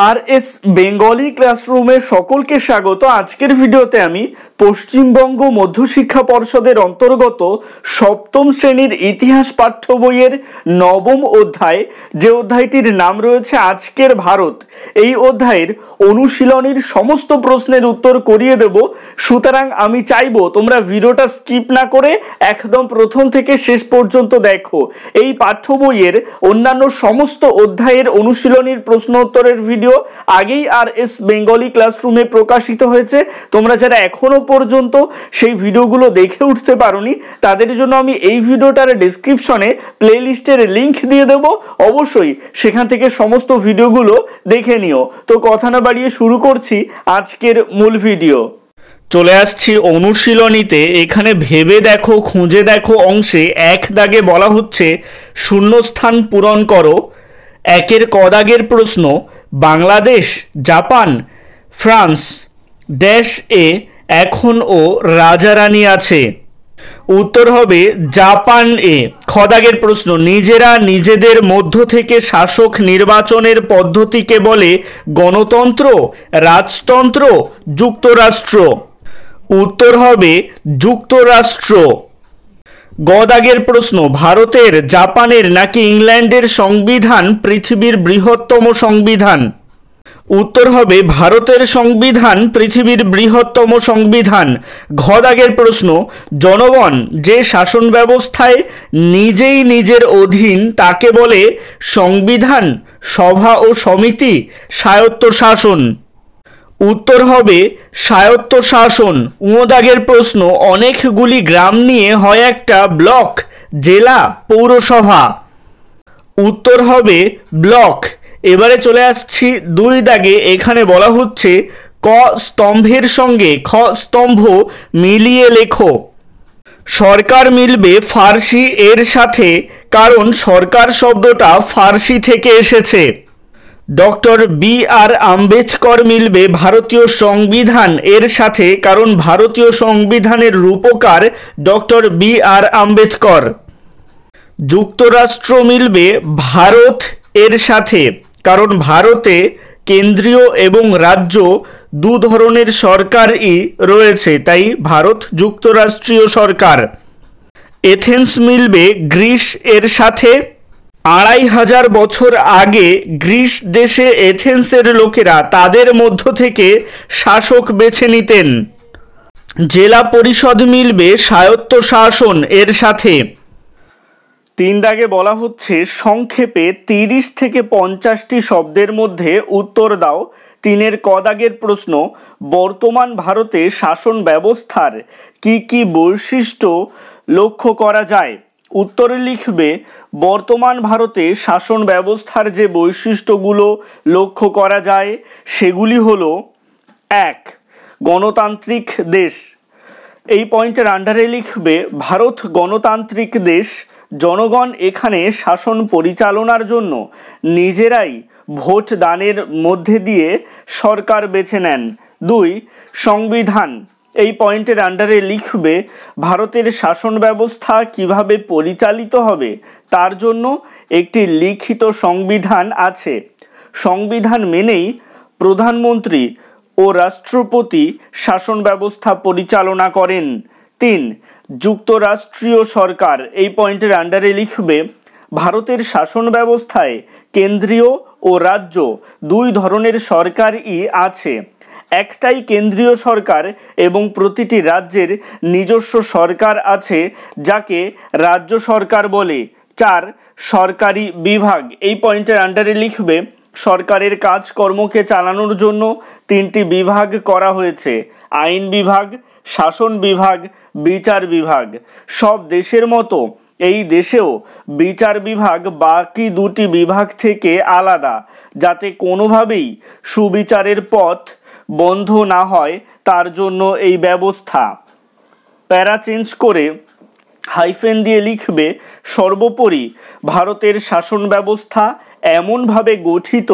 RS Bengali ক্লাসরুমে সকলকে স্বাগত। আজকের ভিডিওতে আমি পশ্চিমবঙ্গ মধ্যশিক্ষা পর্ষদের অন্তর্গত সপ্তম শ্রেণীর ইতিহাস পাঠ্য বইয়ের নবম অধ্যায়, যে অধ্যায়টির নাম রয়েছে আজকের ভারত, এই অধ্যায়ের অনুশীলনীর সমস্ত প্রশ্নের উত্তর করিয়ে দেব। সুতরাং আমি চাইবো তোমরা ভিডিওটা স্কিপ না করে একদম প্রথম থেকে শেষ পর্যন্ত দেখো। এই পাঠ্য বইয়ের অন্যান্য সমস্ত অধ্যায়ের অনুশীলনীর প্রশ্ন উত্তরের ভিডিও আগেই RS বেঙ্গলি ক্লাসরুমে প্রকাশিত হয়েছে। তোমরা যারা এখনো পর্যন্ত সেই ভিডিওগুলো দেখে উঠতে পারোনি, তাদের জন্য আমি এই ভিডিওটার ডেসক্রিপশনে প্লেলিস্টের লিংক দিয়ে দেব, অবশ্যই সেখান থেকে সমস্ত ভিডিওগুলো দেখে নিও। তো কথা না বাড়িয়ে শুরু করছি আজকের মূল ভিডিও। চলে আসছি অনুশীলনীতে। এখানে ভেবে দেখো, খুঁজে দেখো অংশে এক দাগে বলা হচ্ছে শূন্যস্থান পূরণ করো। একের ক দাগের প্রশ্ন, Bangladesh, Japan, France dash a এখনও রাজারানী আছে। উত্তর হবে জাপান এ। খ দাগের প্রশ্ন, নিজেরা নিজেদের মধ্য থেকে শাসক নির্বাচনের পদ্ধতিকে বলে গণতন্ত্র, রাজতন্ত্র, যুক্তরাষ্ট্র। উত্তর হবে যুক্তরাষ্ট্র। গ দাগের প্রশ্ন, ভারতের, জাপানের নাকি ইংল্যান্ডের সংবিধান পৃথিবীর বৃহত্তম সংবিধান? উত্তর হবে ভারতের সংবিধান পৃথিবীর বৃহত্তম সংবিধান। ঘ দাগের প্রশ্ন, জনগণ যে শাসন ব্যবস্থায় নিজেই নিজের অধীন তাকে বলে সংবিধান, সভা ও সমিতি, স্বায়ত্তশাসন। উত্তর হবে স্বায়ত্তশাসন। ঙ দাগের প্রশ্ন, অনেকগুলি গ্রাম নিয়ে হয় একটা ব্লক, জেলা, পৌরসভা। উত্তর হবে ব্লক। এবারে চলে আসছি দুই দাগে। এখানে বলা হচ্ছে ক স্তম্ভের সঙ্গে খ স্তম্ভ মিলিয়ে লেখো। সরকার মিলবে ফার্সি এর সাথে, কারণ সরকার শব্দটা ফার্সি থেকে এসেছে। ডক্টর BR আম্বেদকর মিলবে ভারতীয় সংবিধান এর সাথে, কারণ ভারতীয় সংবিধানের রূপকার ডক্টর BR আম্বেদকর। যুক্তরাষ্ট্র মিলবে ভারত এর সাথে, কারণ ভারতে কেন্দ্রীয় এবং রাজ্য দু ধরনের সরকারই রয়েছে, তাই ভারত যুক্তরাষ্ট্রীয় সরকার। এথেন্স মিলবে গ্রিস এর সাথে। 2500 বছর আগে গ্রিস দেশে এথেন্সের লোকেরা তাদের মধ্য থেকে শাসক বেছে নিতেন। জেলা পরিষদ মিলবে স্বায়ত্তশাসন এর সাথে। তিন দাগে বলা হচ্ছে সংক্ষেপে 30 থেকে 50টি শব্দের মধ্যে উত্তর দাও। তিনের ক দাগের প্রশ্ন, বর্তমান ভারতে শাসন ব্যবস্থার কি কি বৈশিষ্ট্য লক্ষ্য করা যায়? উত্তরে লিখবে বর্তমান ভারতে শাসন ব্যবস্থার যে বৈশিষ্ট্যগুলো লক্ষ্য করা যায় সেগুলি হলো, 1. গণতান্ত্রিক দেশ। এই পয়েন্টের আন্ডারে লিখবে ভারত গণতান্ত্রিক দেশ। জনগণ এখানে শাসন পরিচালনার জন্য নিজেরাই ভোট দানের মধ্যে দিয়ে সরকার বেছে নেন। 2. সংবিধান। এই পয়েন্টের আন্ডারে লিখবে ভারতের শাসন ব্যবস্থা কিভাবে পরিচালিত হবে তার জন্য একটি লিখিত সংবিধান আছে। সংবিধান মেনেই প্রধানমন্ত্রী ও রাষ্ট্রপতি শাসন ব্যবস্থা পরিচালনা করেন। 3. যুক্তরাষ্ট্রীয় সরকার। এই পয়েন্টের আন্ডারে লিখবে ভারতের শাসন ব্যবস্থায় কেন্দ্রীয় ও রাজ্য দুই ধরনের সরকারই আছে। একটাই কেন্দ্রীয় সরকার এবং প্রতিটি রাজ্যের নিজস্ব সরকার আছে, যাকে রাজ্য সরকার বলে। 4. সরকারি বিভাগ। এই পয়েন্টের আন্ডারে লিখবে সরকারের কাজকর্মকে চালানোর জন্য 3টি বিভাগ করা হয়েছে: আইন বিভাগ, শাসন বিভাগ, বিচার বিভাগ। সব দেশের মতো এই দেশেও বিচার বিভাগ বাকি দুটি বিভাগ থেকে আলাদা, যাতে কোনোভাবেই সুবিচারের পথ বন্ধ না হয় তার জন্য এই ব্যবস্থা। প্যারা চেঞ্জ করে হাইফেন দিয়ে লিখবে সর্বোপরি ভারতের শাসন ব্যবস্থা এমনভাবে গঠিত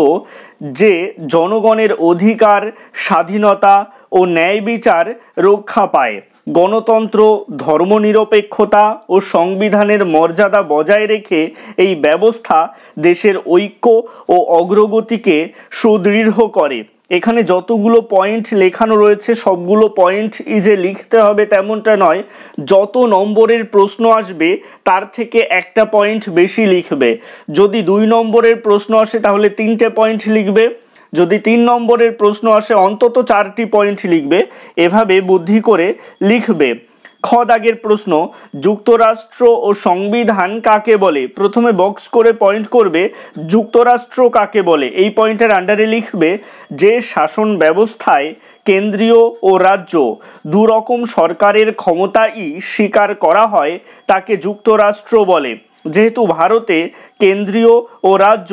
যে জনগণের অধিকার, স্বাধীনতা ও ন্যায় বিচার রক্ষা পায়। গণতন্ত্র, ধর্মনিরপেক্ষতা ও সংবিধানের মর্যাদা বজায় রেখে এই ব্যবস্থা দেশের ঐক্য ও অগ্রগতিকে সুদৃঢ় করে। এখানে যতগুলো পয়েন্ট লেখানো রয়েছে সবগুলো পয়েন্টই যে লিখতে হবে তেমনটা নয়, যত নম্বরের প্রশ্ন আসবে তার থেকে একটা পয়েন্ট বেশি লিখবে। যদি 2 নম্বরের প্রশ্ন আসে তাহলে 3টে পয়েন্ট লিখবে, যদি 3 নম্বরের প্রশ্ন আসে অন্তত 4টি পয়েন্ট লিখবে, এভাবে বুদ্ধি করে লিখবে। খ দাগের প্রশ্ন, যুক্তরাষ্ট্র ও সংবিধান কাকে বলে? প্রথমে বক্স করে পয়েন্ট করবে যুক্তরাষ্ট্র কাকে বলে। এই পয়েন্টের আন্ডারে লিখবে যে শাসন ব্যবস্থায় কেন্দ্রীয় ও রাজ্য দুরকম সরকারের ক্ষমতাই স্বীকার করা হয় তাকে যুক্তরাষ্ট্র বলে। যেহেতু ভারতে কেন্দ্রীয় ও রাজ্য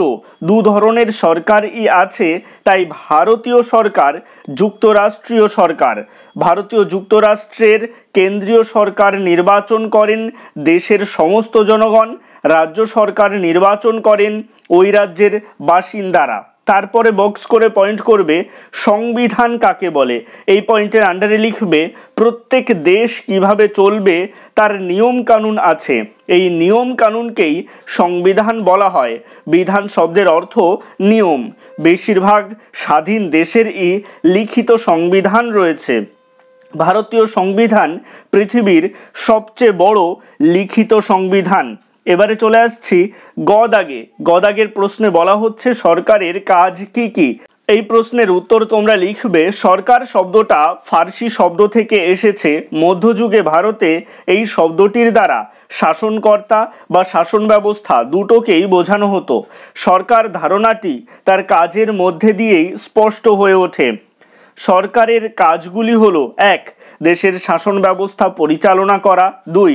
2 ধরনের সরকারই আছে, তাই ভারতীয় সরকার যুক্তরাষ্ট্রীয় সরকার। ভারতীয় যুক্তরাষ্ট্রের কেন্দ্রীয় সরকার নির্বাচন করেন দেশের সমস্ত জনগণ, রাজ্য সরকার নির্বাচন করেন ওই রাজ্যের বাসিন্দারা। তারপরে বক্স করে পয়েন্ট করবে সংবিধান কাকে বলে। এই পয়েন্টের আন্ডারে লিখবে প্রত্যেক দেশ কিভাবে চলবে তার নিয়ম কানুন আছে, এই নিয়ম কানুনকেই সংবিধান বলা হয়। বিধান শব্দের অর্থ নিয়ম। বেশিরভাগ স্বাধীন দেশেরই লিখিত সংবিধান রয়েছে। ভারতীয় সংবিধান পৃথিবীর সবচেয়ে বড় লিখিত সংবিধান। এবারে চলে আসছি গদাগের প্রশ্নে বলা হচ্ছে সরকারের কাজ কি কি। এই প্রশ্নের উত্তর তোমরা লিখবে সরকার শব্দটা ফার্সি শব্দ থেকে এসেছে। মধ্যযুগে ভারতে এই শব্দটির দ্বারা শাসনকর্তা বা শাসন ব্যবস্থা দুটোকেই বোঝানো হতো। সরকার ধারণাটি তার কাজের মধ্যে দিয়েই স্পষ্ট হয়ে ওঠে। সরকারের কাজগুলি হলো 1. দেশের শাসন ব্যবস্থা পরিচালনা করা, 2.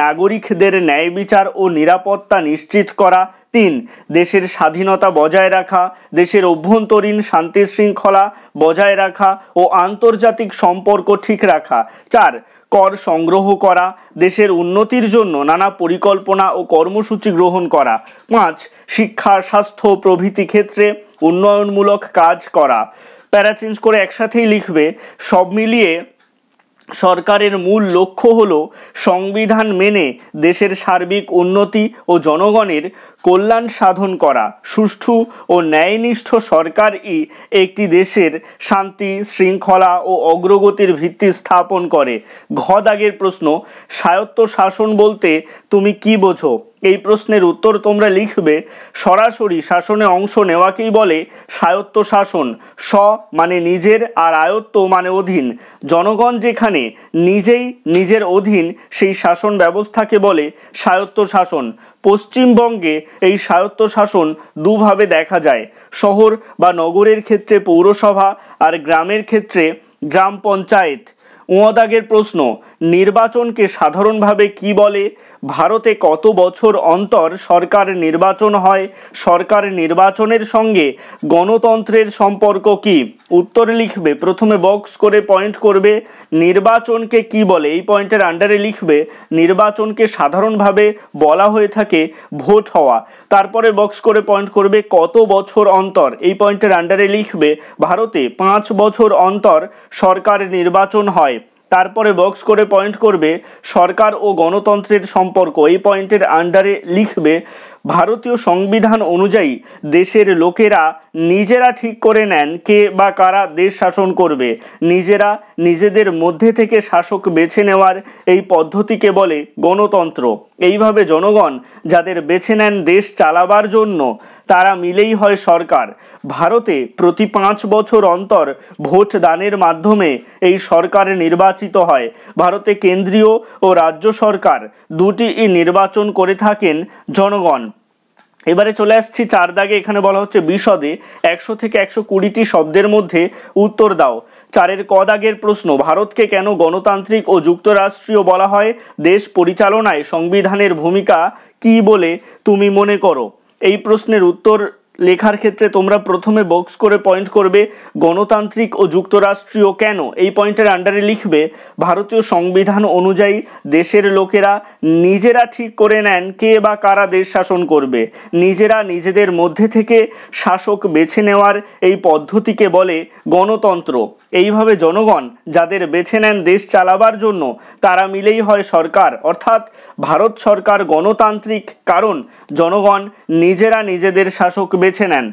নাগরিকদের ন্যায় বিচার ও নিরাপত্তা নিশ্চিত করা, 3. দেশের স্বাধীনতা বজায় রাখা, দেশের অভ্যন্তরীণ শান্তি শৃঙ্খলা বজায় রাখা ও আন্তর্জাতিক সম্পর্ক ঠিক রাখা, 4. কর সংগ্রহ করা, দেশের উন্নতির জন্য নানা পরিকল্পনা ও কর্মসূচি গ্রহণ করা, 5. শিক্ষা, স্বাস্থ্য প্রভৃতি ক্ষেত্রে উন্নয়নমূলক কাজ করা। প্যারা চেঞ্জ করে একসাথেই লিখবে সব মিলিয়ে সরকারের মূল লক্ষ্য হলো সংবিধান মেনে দেশের সার্বিক উন্নতি ও জনগণের কল্যাণ সাধন করা। সুষ্ঠু ও ন্যায়নিষ্ঠ সরকারই একটি দেশের শান্তি, শৃঙ্খলা ও অগ্রগতির ভিত্তি স্থাপন করে। ঘ দাগের প্রশ্ন, স্বায়ত্ত শাসন বলতে তুমি কি বোঝো? এই প্রশ্নের উত্তর তোমরা লিখবে সরাসরি শাসনে অংশ নেওয়াকেই বলে স্বায়ত্ত শাসন। স্ব মানে নিজের আর আয়ত্ত মানে অধীন। জনগণ যেখানে নিজেই নিজের অধীন সেই শাসন ব্যবস্থাকে বলে স্বায়ত্ত শাসন। পশ্চিমবঙ্গে এই স্বায়ত্ত শাসন দুভাবে দেখা যায়, শহর বা নগরের ক্ষেত্রে পৌরসভা আর গ্রামের ক্ষেত্রে গ্রাম পঞ্চায়েত। দাগের প্রশ্ন, নির্বাচনকে সাধারণভাবে কি বলে? ভারতে কত বছর অন্তর সরকার নির্বাচন হয়? সরকার নির্বাচনের সঙ্গে গণতন্ত্রের সম্পর্ক কি? উত্তর লিখবে প্রথমে বক্স করে পয়েন্ট করবে নির্বাচনকে কি বলে। এই পয়েন্টের আন্ডারে লিখবে নির্বাচনকে সাধারণভাবে বলা হয়ে থাকে ভোট হওয়া। তারপরে বক্স করে পয়েন্ট করবে কত বছর অন্তর। এই পয়েন্টের আন্ডারে লিখবে ভারতে 5 বছর অন্তর সরকার নির্বাচন হয়। তারপরে বক্স করে পয়েন্ট করবে সরকার ও গণতন্ত্রের সম্পর্ক। এই পয়েন্টের আন্ডারে লিখবে ভারতীয় সংবিধান অনুযায়ী দেশের লোকেরা নিজেরা ঠিক করে নেন কে বা কারা দেশ শাসন করবে। নিজেরা নিজেদের মধ্যে থেকে শাসক বেছে নেওয়ার এই পদ্ধতিকে বলে গণতন্ত্র। এইভাবে জনগণ যাদের বেছে নেন দেশ চালাবার জন্য তারা মিলেই হয় সরকার। ভারতে প্রতি 5 বছর অন্তর ভোট দানের মাধ্যমে এই সরকার নির্বাচিত হয়। ভারতে কেন্দ্রীয় ও রাজ্য সরকার দুটিই নির্বাচন করে থাকেন জনগণ। এবারে চলে আসছি 4 দাগে। এখানে বলা হচ্ছে বিশদে 100 থেকে 120টি শব্দের মধ্যে উত্তর দাও। 4 ক দাগের প্রশ্ন, ভারতকে কেন গণতান্ত্রিক ও যুক্তরাষ্ট্রীয় বলা হয়? দেশ পরিচালনায় সংবিধানের ভূমিকা কি বলে তুমি মনে করো? এই প্রশ্নের উত্তর লেখার ক্ষেত্রে তোমরা প্রথমে বক্স করে পয়েন্ট করবে গণতান্ত্রিক ও যুক্তরাষ্ট্রীয় কেন, এই পয়েন্টের আন্ডারে লিখবে ভারতীয় সংবিধান অনুযায়ী দেশের লোকেরা নিজেরা ঠিক করে নেন কে বা কারা দেশ শাসন করবে, নিজেরা নিজেদের মধ্যে থেকে শাসক বেছে নেওয়ার এই পদ্ধতিকে বলে গণতন্ত্র। এইভাবে জনগণ যাদের বেছে নেন দেশ চালাবার জন্য তারা মিলেই হয় সরকার, অর্থাৎ ভারত সরকার গণতান্ত্রিক কারণ জনগণ নিজেরা নিজেদের শাসক বেছে নেন।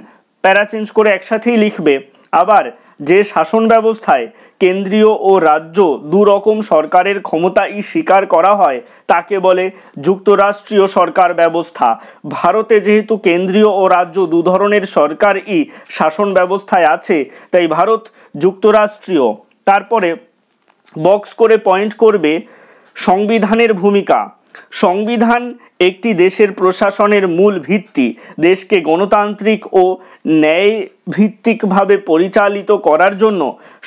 প্যারা চেঞ্জ করে একসাথেই লিখবে আবার যে শাসন ব্যবস্থায় কেন্দ্রীয় ও রাজ্য দুরকম সরকারের ক্ষমতাই স্বীকার করা হয় তাকে বলে যুক্তরাষ্ট্রীয় সরকার ব্যবস্থা। ভারতে যেহেতু কেন্দ্রীয় ও রাজ্য দু ধরনের সরকারই শাসন ব্যবস্থায় আছে তাই ভারত যুক্তরাষ্ট্রীয়। তারপরে বক্স করে পয়েন্ট করবে সংবিধানের ভূমিকা। সংবিধান একটি দেশের প্রশাসনের মূল ভিত্তি। দেশকে গণতান্ত্রিক ও ন্যায়ভিত্তিকভাবে পরিচালিত করার জন্য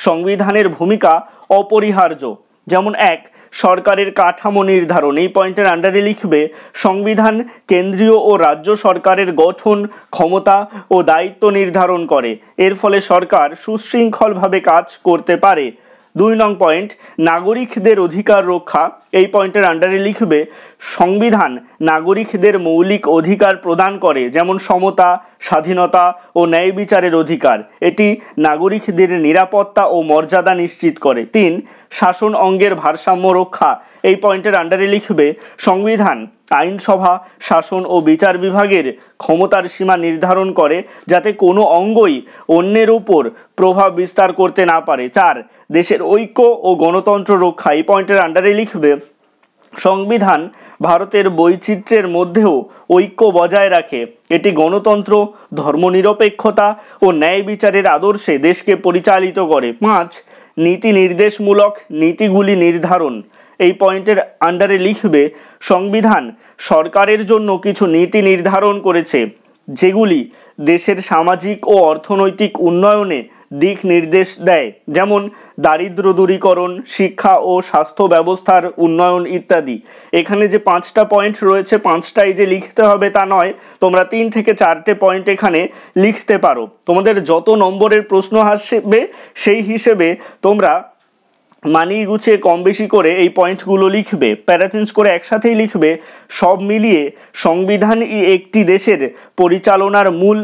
সংবিধানের ভূমিকা অপরিহার্য। যেমন এক, সরকারের কাঠামো নির্ধারণ, এই পয়েন্টের আন্ডারে লিখবে সংবিধান কেন্দ্রীয় ও রাজ্য সরকারের গঠন, ক্ষমতা ও দায়িত্ব নির্ধারণ করে। এর ফলে সরকার সুশৃঙ্খলভাবে কাজ করতে পারে। 2 নং পয়েন্ট, নাগরিকদের অধিকার রক্ষা, এই পয়েন্টের আন্ডারে লিখবে সংবিধান নাগরিকদের মৌলিক অধিকার প্রদান করে, যেমন সমতা, স্বাধীনতা ও ন্যায় বিচারের অধিকার। এটি নাগরিকদের নিরাপত্তা ও মর্যাদা নিশ্চিত করে। 3, শাসন অঙ্গের ভারসাম্য রক্ষা, এই পয়েন্টের আন্ডারে লিখবে সংবিধান আইনসভা, শাসন ও বিচার বিভাগের ক্ষমতার সীমা নির্ধারণ করে যাতে কোনো অঙ্গই অন্যের উপর প্রভাব বিস্তার করতে না পারে। 4, দেশের ঐক্য ও গণতন্ত্র রক্ষা, এই পয়েন্টের আন্ডারে লিখবে সংবিধান ভারতের বৈচিত্র্যের মধ্যেও ঐক্য বজায় রাখে। এটি গণতন্ত্র, ধর্মনিরপেক্ষতা ও ন্যায় বিচারের আদর্শে দেশকে পরিচালিত করে। 5, নীতি নির্দেশমূলক নীতিগুলি নির্ধারণ, এই পয়েন্টের আন্ডারে লিখবে সংবিধান সরকারের জন্য কিছু নীতি নির্ধারণ করেছে যেগুলি দেশের সামাজিক ও অর্থনৈতিক উন্নয়নে দিক নির্দেশ দেয়, যেমন দারিদ্র দূরীকরণ, শিক্ষা ও স্বাস্থ্য ব্যবস্থার উন্নয়ন ইত্যাদি। এখানে যে 5টা পয়েন্ট রয়েছে 5টাই যে লিখতে হবে তা নয়, তোমরা 3 থেকে 4টে পয়েন্ট এখানে লিখতে পারো। তোমাদের যত নম্বরের প্রশ্ন আসবে সেই হিসেবে তোমরা মানিয়ে গুছিয়ে কম বেশি করে এই পয়েন্টগুলো লিখবে। প্যারাচেঞ্জ করে একসাথেই লিখবে সব মিলিয়ে সংবিধানই একটি দেশের পরিচালনার মূল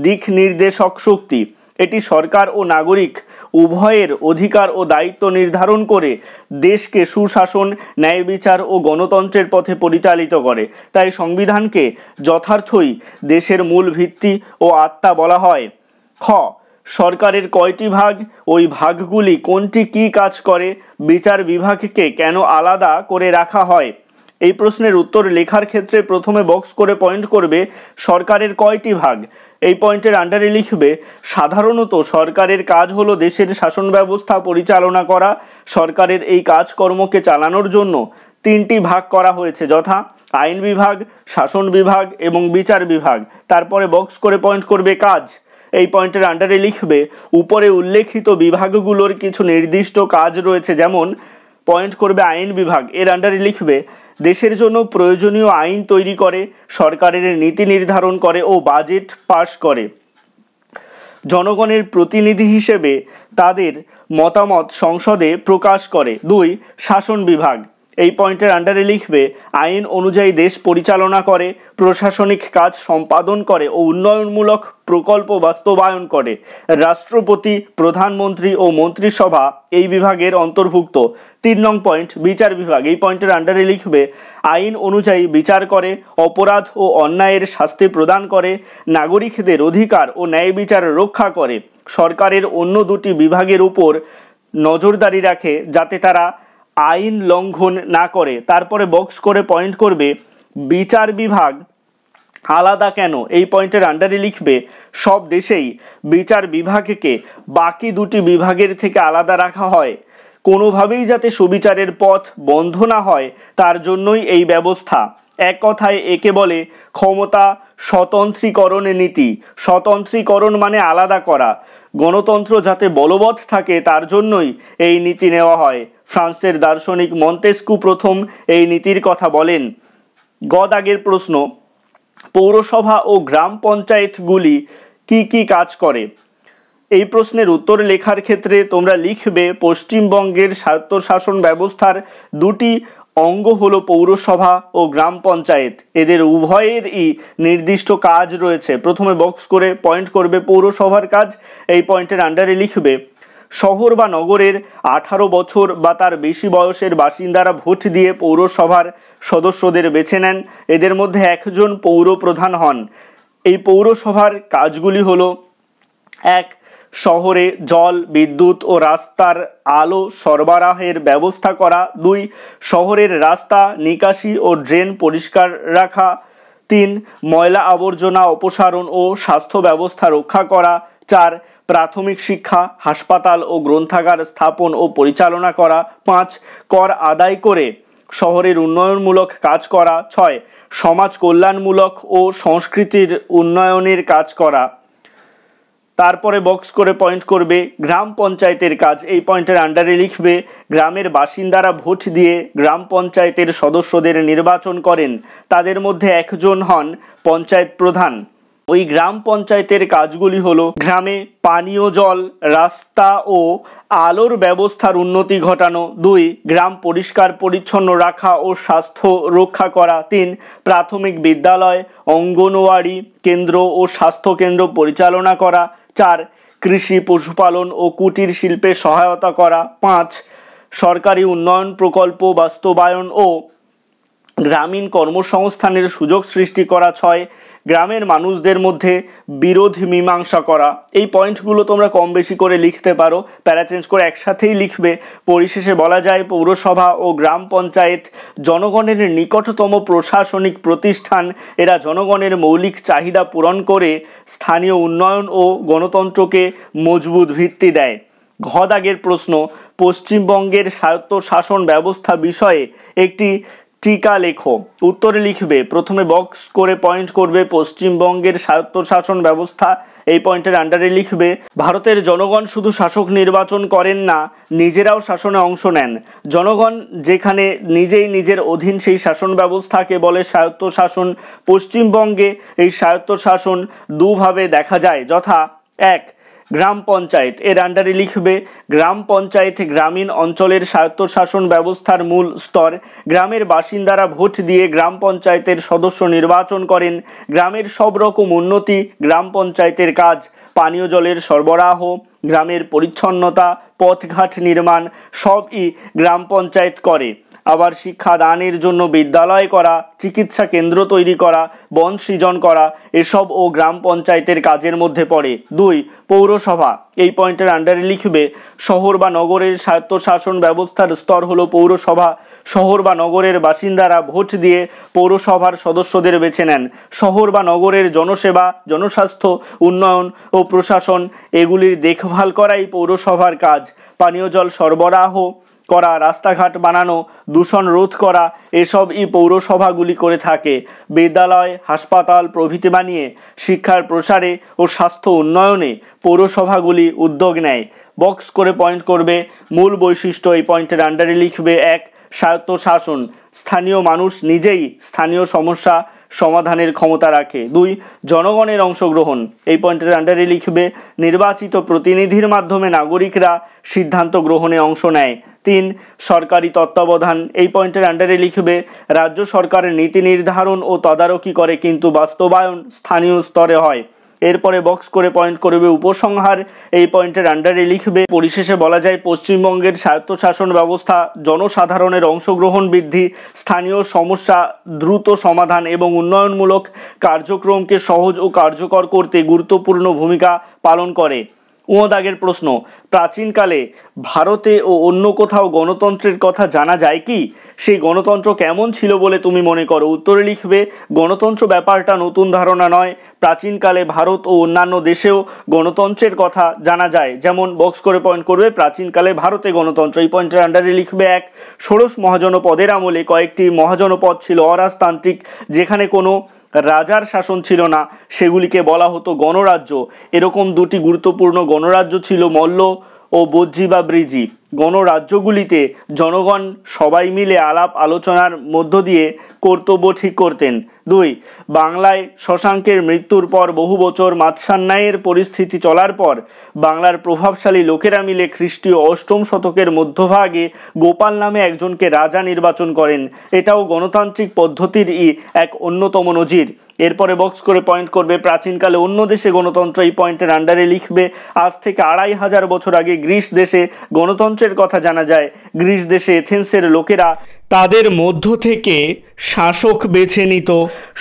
দিক নির্দেশক শক্তি। এটি সরকার ও নাগরিক উভয়ের অধিকার ও দায়িত্ব নির্ধারণ করে দেশকে সুশাসন, ন্যায় বিচার ও গণতন্ত্রের পথে পরিচালিত করে। তাই সংবিধানকে যথার্থই দেশের মূল ভিত্তি ও আত্মা বলা হয়। খ, সরকারের কয়টি ভাগ, ওই ভাগগুলি কোনটি কী কাজ করে, বিচার বিভাগকে কেন আলাদা করে রাখা হয়। এই প্রশ্নের উত্তর লেখার ক্ষেত্রে প্রথমে বক্স করে পয়েন্ট করবে সরকারের কয়টি ভাগ, এই পয়েন্টের আন্ডারে লিখবে সাধারণত সরকারের কাজ হলো দেশের শাসন ব্যবস্থা পরিচালনা করা। সরকারের এই কাজকর্মকে চালানোর জন্য 3টি ভাগ করা হয়েছে, যথা আইন বিভাগ, শাসন বিভাগ এবং বিচার বিভাগ। তারপরে বক্স করে পয়েন্ট করবে কাজ, এই পয়েন্টের আন্ডারে লিখবে উপরে উল্লেখিত বিভাগগুলোর কিছু নির্দিষ্ট কাজ রয়েছে, যেমন পয়েন্ট করবে আইন বিভাগ, এর আন্ডারে লিখবে দেশের জন্য প্রয়োজনীয় আইন তৈরি করে, সরকারের নীতি নির্ধারণ করে ও বাজেট পাস করে, জনগণের প্রতিনিধি হিসেবে তাদের মতামত সংসদে প্রকাশ করে। 2, শাসন বিভাগ, এই পয়েন্টের আন্ডারে লিখবে আইন অনুযায়ী দেশ পরিচালনা করে, প্রশাসনিক কাজ সম্পাদন করে ও উন্নয়নমূলক প্রকল্প বাস্তবায়ন করে। রাষ্ট্রপতি, প্রধানমন্ত্রী ও মন্ত্রিসভা এই বিভাগের অন্তর্ভুক্ত। 3 নং পয়েন্ট বিচার বিভাগ, এই পয়েন্টের আন্ডারে লিখবে আইন অনুযায়ী বিচার করে, অপরাধ ও অন্যায়ের শাস্তি প্রদান করে, নাগরিকদের অধিকার ও ন্যায় বিচার রক্ষা করে, সরকারের অন্য 2টি বিভাগের উপর নজরদারি রাখে যাতে তারা আইন লঙ্ঘন না করে। তারপরে বক্স করে পয়েন্ট করবে বিচার বিভাগ আলাদা কেন, এই পয়েন্টের আন্ডারে লিখবে সব দেশেই বিচার বিভাগকে বাকি 2টি বিভাগের থেকে আলাদা রাখা হয়, কোনোভাবেই যাতে সুবিচারের পথ বন্ধ না হয় তার জন্যই এই ব্যবস্থা। এক কথায় একে বলে ক্ষমতা স্বতন্ত্রীকরণ নীতি। স্বতন্ত্রীকরণ মানে আলাদা করা। গণতন্ত্র যাতে বলবৎ থাকে তার জন্যই এই নীতি নেওয়া হয়। ফ্রান্সের দার্শনিক মন্তেস্কু প্রথম এই নীতির কথা বলেন। গ দাগের প্রশ্ন, পৌরসভা ও গ্রাম পঞ্চায়েতগুলি কি কি কাজ করে? এই প্রশ্নের উত্তর লেখার ক্ষেত্রে তোমরা লিখবে পশ্চিমবঙ্গের স্বায়ত্তশাসন ব্যবস্থার দুটি অঙ্গ হলো পৌরসভা ও গ্রাম পঞ্চায়েত। এদের উভয়েরই নির্দিষ্ট কাজ রয়েছে। প্রথমে বক্স করে পয়েন্ট করবে পৌরসভার কাজ, এই পয়েন্টের আন্ডারে লিখবে শহর বা নগরের 18 বছর বা তার বেশি বয়সের বাসিন্দারা ভোট দিয়ে পৌরসভার সদস্যদের বেছে নেন। এদের মধ্যে একজন পৌর প্রধান হন। এই পৌরসভার কাজগুলি হলো: 1. শহরে জল, বিদ্যুৎ ও রাস্তার আলো সরবরাহের ব্যবস্থা করা। 2. শহরের রাস্তা, নিকাশি ও ড্রেন পরিষ্কার রাখা। 3. ময়লা আবর্জনা অপসারণ ও স্বাস্থ্য ব্যবস্থা রক্ষা করা। 4. প্রাথমিক শিক্ষা, হাসপাতাল ও গ্রন্থাগার স্থাপন ও পরিচালনা করা। 5. কর আদায় করে শহরের উন্নয়নমূলক কাজ করা। 6. সমাজ কল্যাণমূলক ও সংস্কৃতির উন্নয়নের কাজ করা। তারপরে বক্স করে পয়েন্ট করবে গ্রাম পঞ্চায়েতের কাজ, এই পয়েন্টের আন্ডারে লিখবে গ্রামের বাসিন্দারা ভোট দিয়ে গ্রাম পঞ্চায়েতের সদস্যদের নির্বাচন করেন। তাদের মধ্যে একজন হন পঞ্চায়েত প্রধান। ওই গ্রাম পঞ্চায়েতের কাজগুলি হলো: গ্রামে পানীয় জল, রাস্তা ও আলোর ব্যবস্থার উন্নতি ঘটানো। 2. গ্রাম পরিষ্কার পরিচ্ছন্ন রাখা ও স্বাস্থ্য রক্ষা করা। 3. প্রাথমিক বিদ্যালয়, অঙ্গনওয়াড়ি কেন্দ্র ও স্বাস্থ্য কেন্দ্র পরিচালনা করা। 4. কৃষি, পশুপালন ও কুটির শিল্পে সহায়তা করা। 5. সরকারি উন্নয়ন প্রকল্প বাস্তবায়ন ও গ্রামীণ কর্মসংস্থানের সুযোগ সৃষ্টি করা। 6. গ্রামের মানুষদের মধ্যে বিরোধ মীমাংসা করা। এই পয়েন্টগুলো তোমরা কম বেশি করে লিখতে পারো, প্যারা চেঞ্জ করে একসাথেই লিখবে। পরিশেষে বলা যায় পৌরসভা ও গ্রাম পঞ্চায়েত জনগণের নিকটতম প্রশাসনিক প্রতিষ্ঠান। এরা জনগণের মৌলিক চাহিদা পূরণ করে স্থানীয় উন্নয়ন ও গণতন্ত্রকে মজবুত ভিত্তি দেয়। ঘ দাগের প্রশ্ন, পশ্চিমবঙ্গের স্বায়ত্তশাসন ব্যবস্থা বিষয়ে একটি টিকা লেখো। উত্তরে লিখবে প্রথমে বক্স করে পয়েন্ট করবে পশ্চিমবঙ্গের স্বায়ত্তশাসন ব্যবস্থা, এই পয়েন্টের আন্ডারে লিখবে ভারতের জনগণ শুধু শাসক নির্বাচন করেন না, নিজেরাও শাসনে অংশ নেন। জনগণ যেখানে নিজেই নিজের অধীন সেই শাসন ব্যবস্থাকে বলে স্বায়ত্তশাসন। পশ্চিমবঙ্গে এই স্বায়ত্তশাসন দুভাবে দেখা যায়, যথা: 1. গ্রাম পঞ্চায়েত, এর আন্ডারে লিখবে গ্রাম পঞ্চায়েত গ্রামীণ অঞ্চলের স্বায়ত্তশাসন ব্যবস্থার মূল স্তর। গ্রামের বাসিন্দারা ভোট দিয়ে গ্রাম পঞ্চায়েতের সদস্য নির্বাচন করেন। গ্রামের সব রকম উন্নতি গ্রাম পঞ্চায়েতের কাজ। পানীয় জলের সরবরাহ, গ্রামের পরিচ্ছন্নতা, পথঘাট নির্মাণ সবই গ্রাম পঞ্চায়েত করে। আবার শিক্ষাদানের জন্য বিদ্যালয় করা, চিকিৎসা কেন্দ্র তৈরি করা, বন সৃজন করা এসব ও গ্রাম পঞ্চায়েতের কাজের মধ্যে পড়ে। 2. পৌরসভা, এই পয়েন্টের আন্ডারে লিখবে শহর বা নগরের স্বায়ত্তশাসন ব্যবস্থার স্তর হলো পৌরসভা। শহর বা নগরের বাসিন্দারা ভোট দিয়ে পৌরসভার সদস্যদের বেছে নেন। শহর বা নগরের জনসেবা, জনস্বাস্থ্য, উন্নয়ন ও প্রশাসন এগুলির দেখভাল করাই পৌরসভার কাজ। পানীয় জল সরবরাহ করা, রাস্তাঘাট বানানো, দূষণ রোধ করা এসবই পৌরসভাগুলি করে থাকে। বিদ্যালয়, হাসপাতাল প্রভৃতি বানিয়ে শিক্ষার প্রসারে ও স্বাস্থ্য উন্নয়নে পৌরসভাগুলি উদ্যোগ নেয়। বক্স করে পয়েন্ট করবে মূল বৈশিষ্ট্য, এই পয়েন্টের আন্ডারে লিখবে 1. স্বায়ত্তশাসন, স্থানীয় মানুষ নিজেই স্থানীয় সমস্যা সমাধানের ক্ষমতা রাখে। 2. জনগণের অংশগ্রহণ, এই পয়েন্টের আন্ডারে লিখবে নির্বাচিত প্রতিনিধির মাধ্যমে নাগরিকরা সিদ্ধান্ত গ্রহণে অংশ নেয়। 3. সরকারি তত্ত্বাবধান, এই পয়েন্টের আন্ডারে লিখবে রাজ্য সরকারের নীতি নির্ধারণ ও তদারকি করে, কিন্তু বাস্তবায়ন স্থানীয় স্তরে হয়। এরপরে বক্স করে পয়েন্ট করবে উপসংহার, এই পয়েন্টের আন্ডারে লিখবে পরিশেষে বলা যায় পশ্চিমবঙ্গের স্বায়ত্তশাসন ব্যবস্থা জনসাধারণের অংশগ্রহণ বৃদ্ধি, স্থানীয় সমস্যা দ্রুত সমাধান এবং উন্নয়নমূলক কার্যক্রমকে সহজ ও কার্যকর করতে গুরুত্বপূর্ণ ভূমিকা পালন করে। দাগের প্রশ্ন, প্রাচীনকালে ভারতে ও অন্য কোথাও গণতন্ত্রের কথা জানা যায় কি? সেই গণতন্ত্র কেমন ছিল বলে তুমি মনে করো? উত্তরে লিখবে গণতন্ত্র ব্যাপারটা নতুন ধারণা নয়, প্রাচীনকালে ভারত ও অন্যান্য দেশেও গণতন্ত্রের কথা জানা যায়। যেমন বক্স করে পয়েন্ট করবে প্রাচীনকালে ভারতে গণতন্ত্র, এই পয়েন্টের আন্ডারে লিখবে 1. ষোড়শ মহাজনপদের আমলে কয়েকটি মহাজনপদ ছিল অরাজতান্ত্রিক, যেখানে কোনো রাজার শাসন ছিল না, সেগুলিকে বলা হতো গণরাজ্য। এরকম দুটি গুরুত্বপূর্ণ গণরাজ্য ছিল মল্ল ও বজ্জি বা ব্রিজি। গণরাজ্যগুলিতে জনগণ সবাই মিলে আলাপ আলোচনার মধ্য দিয়ে কর্তব্য ঠিক করতেন। 2. বাংলায় শশাঙ্কের মৃত্যুর পর বহু বছর মাৎসান্যায়ের পরিস্থিতি চলার পর বাংলার প্রভাবশালী লোকেরা মিলে খ্রিস্টীয় 8ম শতকের মধ্যভাগে গোপাল নামে একজনকে রাজা নির্বাচন করেন। এটাও গণতান্ত্রিক পদ্ধতির এক অন্যতম নজির। এরপরে বক্স করে পয়েন্ট করবে প্রাচীনকালে অন্য দেশে গণতন্ত্র, এই পয়েন্টের আন্ডারে লিখবে আজ থেকে 2500 বছর আগে গ্রিস দেশে গণতন্ত্রের কথা জানা যায়। গ্রিস দেশে এথেন্সের লোকেরা তাদের মধ্য থেকে শাসক বেছে নিত।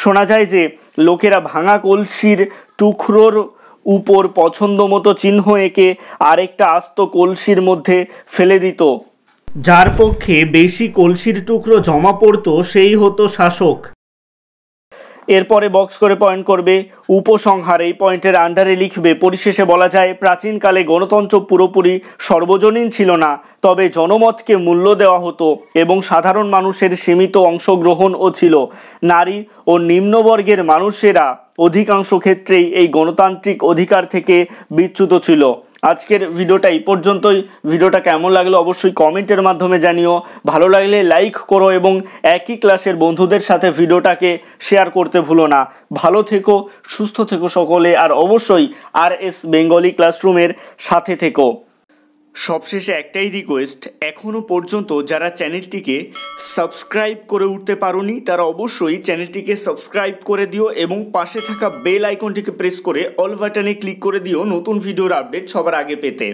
শোনা যায় যে লোকেরা ভাঙা কলসির টুকরোর উপর পছন্দ মতো চিহ্ন এঁকে আরেকটা আস্ত কলসির মধ্যে ফেলে দিত। যার পক্ষে বেশি কলসির টুকরো জমা পড়তো সেই হতো শাসক। এরপরে বক্স করে পয়েন্ট করবে উপসংহার, এই পয়েন্টের আন্ডারে লিখবে পরিশেষে বলা যায় প্রাচীনকালে গণতন্ত্র পুরোপুরি সর্বজনীন ছিল না, তবে জনমতকে মূল্য দেওয়া হতো এবং সাধারণ মানুষের সীমিত অংশগ্রহণও ছিল। নারী ও নিম্নবর্গের মানুষেরা অধিকাংশ ক্ষেত্রেই এই গণতান্ত্রিক অধিকার থেকে বিচ্যুত ছিল। আজকের ভিডিওটা এই পর্যন্তই। ভিডিওটা কেমন লাগলো অবশ্যই কমেন্টের মাধ্যমে জানিও। ভালো লাগলে লাইক করো এবং একই ক্লাসের বন্ধুদের সাথে ভিডিওটাকে শেয়ার করতে ভুলো না। ভালো থেকো, সুস্থ থেকো সকলে, আর অবশ্যই RS বেঙ্গলি ক্লাসরুমের সাথে থেকো। সবশেষে একটাই রিকোয়েস্ট, এখনও পর্যন্ত যারা চ্যানেলটিকে সাবস্ক্রাইব করে উঠতে পারোনি তারা অবশ্যই চ্যানেলটিকে সাবস্ক্রাইব করে দিও এবং পাশে থাকা বেল আইকনটিকে প্রেস করে অল বাটনে ক্লিক করে দিও নতুন ভিডিওর আপডেট সবার আগে পেতে।